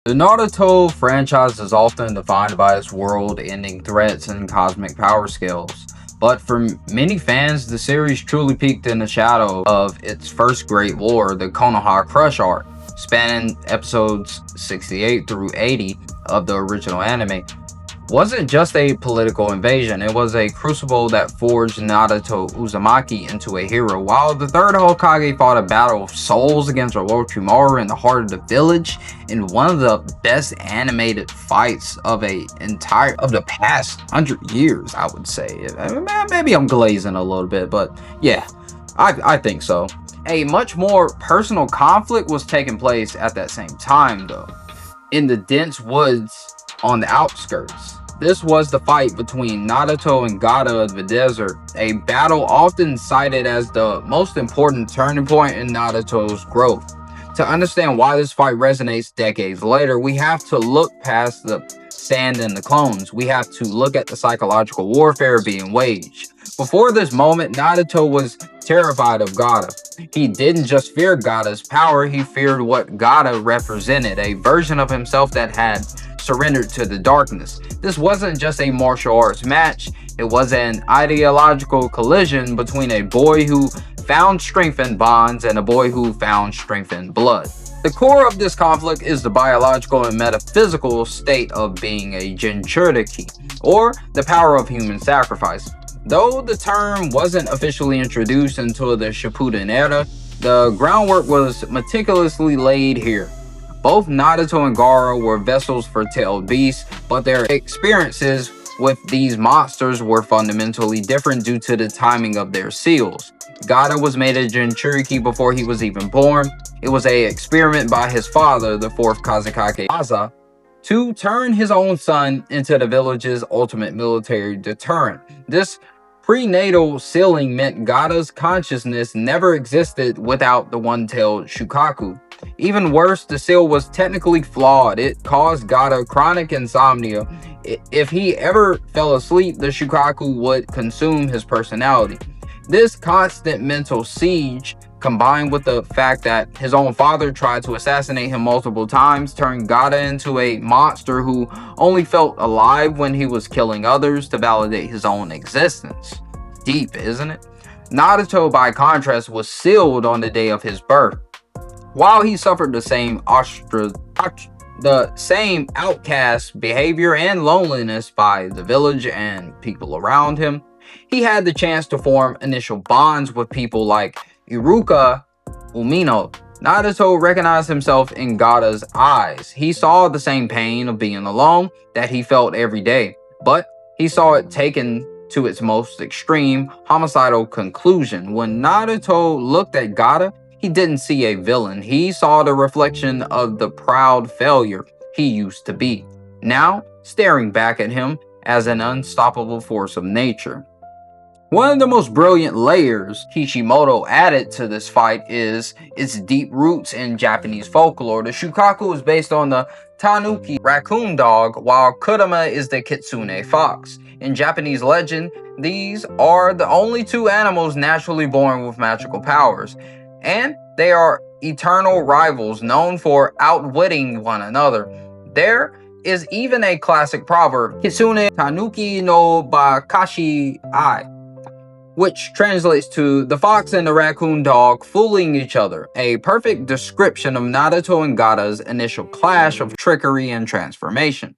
The Naruto franchise is often defined by its world-ending threats and cosmic power scales, but for many fans, the series truly peaked in the shadow of its first great war, the Konoha Crush arc, spanning episodes 68 through 80 of the original anime. Wasn't just a political invasion, it was a crucible that forged Naruto Uzumaki into a hero. While the third Hokage fought a battle of souls against Orochimaru in the heart of the village, in one of the best animated fights of the past 100 years, I would say. Maybe I'm glazing a little bit, but yeah, I think so. A much more personal conflict was taking place at that same time, though, in the dense woods on the outskirts. This was the fight between Naruto and Gaara of the desert, a battle often cited as the most important turning point in Naruto's growth. To understand why this fight resonates decades later, we have to look past the sand and the clones. We have to look at the psychological warfare being waged. Before this moment, Naruto was terrified of Gaara. He didn't just fear Gaara's power, he feared what Gaara represented, a version of himself that had surrendered to the darkness. This wasn't just a martial arts match, it was an ideological collision between a boy who found strength in bonds and a boy who found strength in blood. The core of this conflict is the biological and metaphysical state of being a Jinchuriki, or the power of human sacrifice. Though the term wasn't officially introduced until the Shippuden era, the groundwork was meticulously laid here. Both Naruto and Gaara were vessels for tailed beasts, but their experiences with these monsters were fundamentally different due to the timing of their seals. Gaara was made a Jinchuriki before he was even born. It was an experiment by his father, the fourth Kazekage Aza, to turn his own son into the village's ultimate military deterrent. This prenatal sealing meant Gaara's consciousness never existed without the one-tailed Shukaku. Even worse, the seal was technically flawed. It caused Gaara chronic insomnia. If he ever fell asleep, the Shukaku would consume his personality. This constant mental siege, combined with the fact that his own father tried to assassinate him multiple times, turned Gaara into a monster who only felt alive when he was killing others to validate his own existence. Deep, isn't it? Naruto, by contrast, was sealed on the day of his birth. While he suffered the same outcast behavior and loneliness by the village and people around him, he had the chance to form initial bonds with people like Iruka Umino. Naruto recognized himself in Gaara's eyes. He saw the same pain of being alone that he felt every day, but he saw it taken to its most extreme, homicidal conclusion. When Naruto looked at Gaara, he didn't see a villain. He saw the reflection of the proud failure he used to be, now staring back at him as an unstoppable force of nature. One of the most brilliant layers Kishimoto added to this fight is its deep roots in Japanese folklore. The Shukaku is based on the Tanuki raccoon dog, while Kurama is the Kitsune fox. In Japanese legend, these are the only two animals naturally born with magical powers, and they are eternal rivals known for outwitting one another. There is even a classic proverb, Kitsune Tanuki no Bakashi ai, which translates to the fox and the raccoon dog fooling each other, a perfect description of Naruto and Gaara's initial clash of trickery and transformation.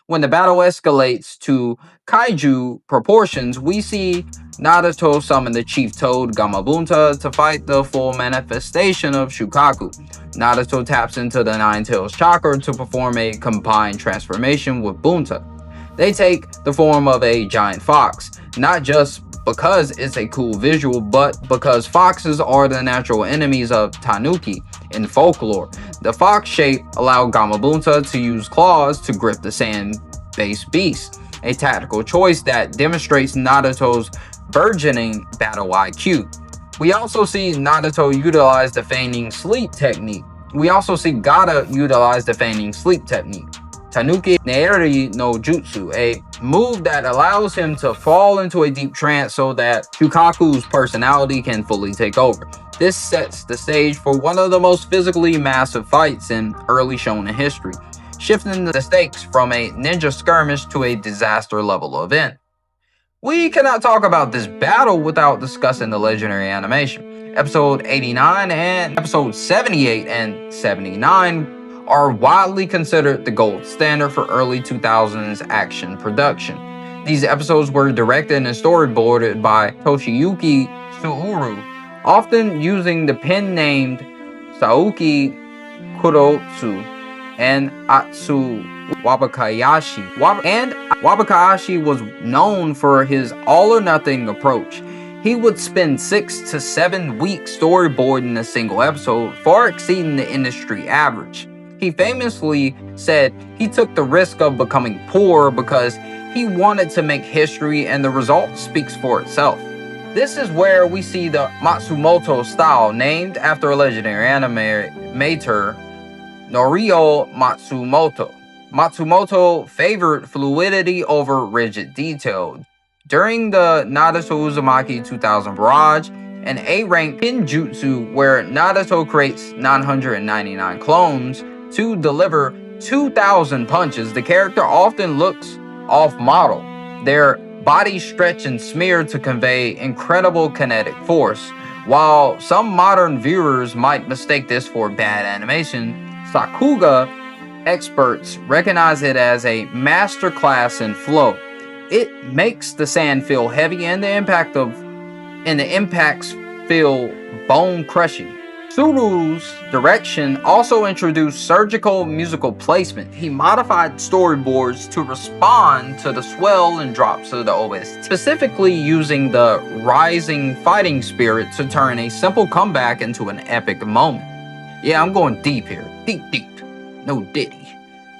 When the battle escalates to kaiju proportions, we see Naruto summon the chief toad Gamabunta to fight the full manifestation of Shukaku. Naruto taps into the Nine Tails chakra to perform a combined transformation with Bunta. They take the form of a giant fox, not just because it's a cool visual, but because foxes are the natural enemies of Tanuki in folklore. The fox shape allowed Gamabunta to use claws to grip the sand-based beast, a tactical choice that demonstrates Naruto's burgeoning battle IQ. We also see Naruto utilize the feigning sleep technique. Tanuki Neiri no Jutsu, a move that allows him to fall into a deep trance so that Shukaku's personality can fully take over. This sets the stage for one of the most physically massive fights in early shonen history. shifting the stakes from a ninja skirmish to a disaster level event. We cannot talk about this battle without discussing the legendary animation. Episode 89 and episode 78 and 79 are widely considered the gold standard for early 2000s action production. These episodes were directed and storyboarded by Toshiyuki Suuru, often using the pen named Saoki Kurotsu and Atsu Wabakayashi. Wabakayashi was known for his all-or-nothing approach. He would spend 6 to 7 weeks storyboarding a single episode, far exceeding the industry average. He famously said he took the risk of becoming poor because he wanted to make history, and the result speaks for itself. This is where we see the Matsumoto style, named after a legendary animator, Norio Matsumoto. Matsumoto favored fluidity over rigid detail. During the Naruto Uzumaki 2000 barrage, an A-rank pinjutsu where Naruto creates 999 clones to deliver 2,000 punches, the character often looks off-model. Their bodies stretch and smear to convey incredible kinetic force. While some modern viewers might mistake this for bad animation, Sakuga experts recognize it as a masterclass in flow. It makes the sand feel heavy and the impacts feel bone-crushing. Suru's direction also introduced surgical musical placement. He modified storyboards to respond to the swell and drops of the OST, specifically using the rising fighting spirit to turn a simple comeback into an epic moment. Yeah, I'm going deep here. Deep. No diddy.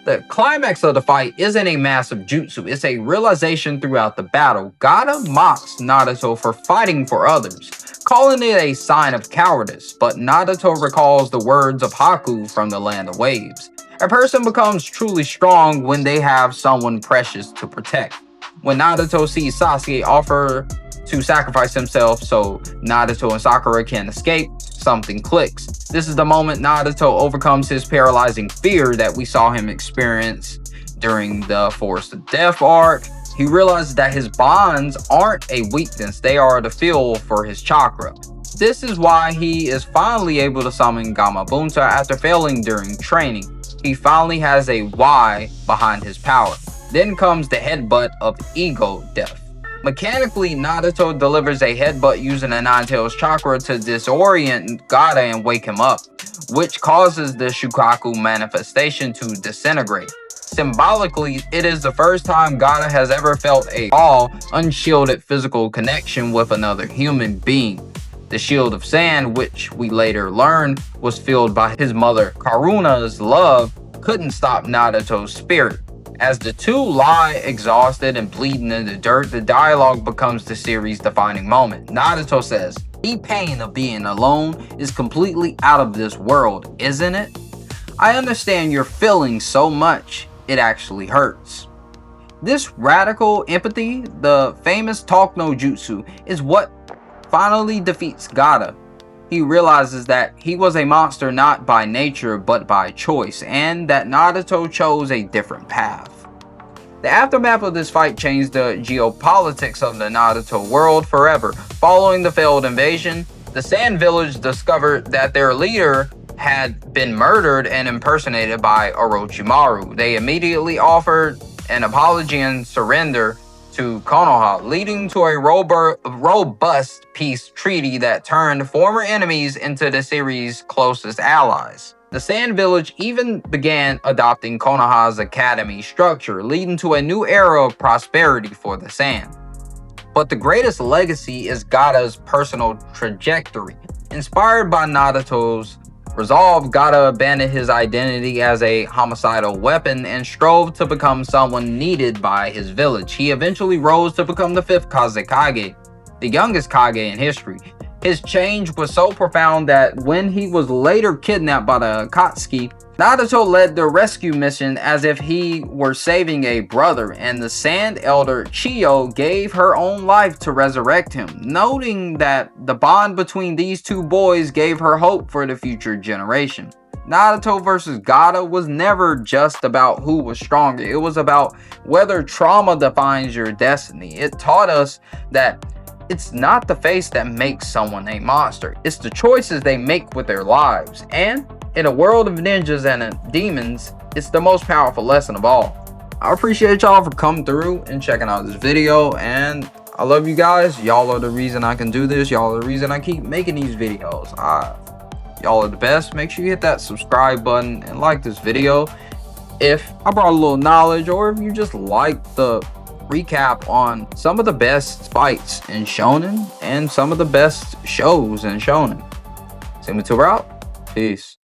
The climax of the fight isn't a massive jutsu, it's a realization throughout the battle. Gaara mocks Naruto for fighting for others, calling it a sign of cowardice, but Naruto recalls the words of Haku from the Land of Waves. A person becomes truly strong when they have someone precious to protect. When Naruto sees Sasuke offer to sacrifice himself so Naruto and Sakura can escape, something clicks. This is the moment Naruto overcomes his paralyzing fear that we saw him experience during the Forest of Death arc. He realizes that his bonds aren't a weakness, they are the fuel for his chakra. This is why he is finally able to summon Gamabunta after failing during training. He finally has a why behind his power. Then comes the headbutt of ego death. Mechanically, Naruto delivers a headbutt using a Nine-Tails chakra to disorient Gaara and wake him up, which causes the Shukaku manifestation to disintegrate. Symbolically, it is the first time Gaara has ever felt a raw, unshielded physical connection with another human being. The shield of sand, which we later learn was filled by his mother Karuna's love, couldn't stop Naruto's spirit. As the two lie exhausted and bleeding in the dirt, the dialogue becomes the series' defining moment. Naruto says, "The pain of being alone is completely out of this world, isn't it? I understand your feelings so much, it actually hurts." This radical empathy, the famous Talk no Jutsu, is what finally defeats Gaara. He realizes that he was a monster not by nature but by choice, and that Naruto chose a different path. The aftermath of this fight changed the geopolitics of the Naruto world forever. Following the failed invasion, the Sand Village discovered that their leader had been murdered and impersonated by Orochimaru. They immediately offered an apology and surrender to Konoha, leading to a robust peace treaty that turned former enemies into the series' closest allies. The Sand Village even began adopting Konoha's academy structure, leading to a new era of prosperity for the Sand. But the greatest legacy is Gaara's personal trajectory. Inspired by Naruto's resolve, Gaara abandoned his identity as a homicidal weapon and strove to become someone needed by his village. He eventually rose to become the 5th Kazekage, the youngest Kage in history. His change was so profound that when he was later kidnapped by the Akatsuki, Naruto led the rescue mission as if he were saving a brother, and the Sand Elder Chiyo gave her own life to resurrect him, noting that the bond between these two boys gave her hope for the future generation. Naruto versus Gaara was never just about who was stronger. It was about whether trauma defines your destiny. It taught us that it's not the face that makes someone a monster. It's the choices they make with their lives. And in a world of ninjas and demons, it's the most powerful lesson of all. I appreciate y'all for coming through and checking out this video, and I love you guys. Y'all are the reason I can do this. Y'all are the reason I keep making these videos. Y'all are the best. Make sure you hit that subscribe button and like this video if I brought a little knowledge, or if you just like the recap on some of the best fights in shonen and some of the best shows in shonen. See me till we're out. Peace.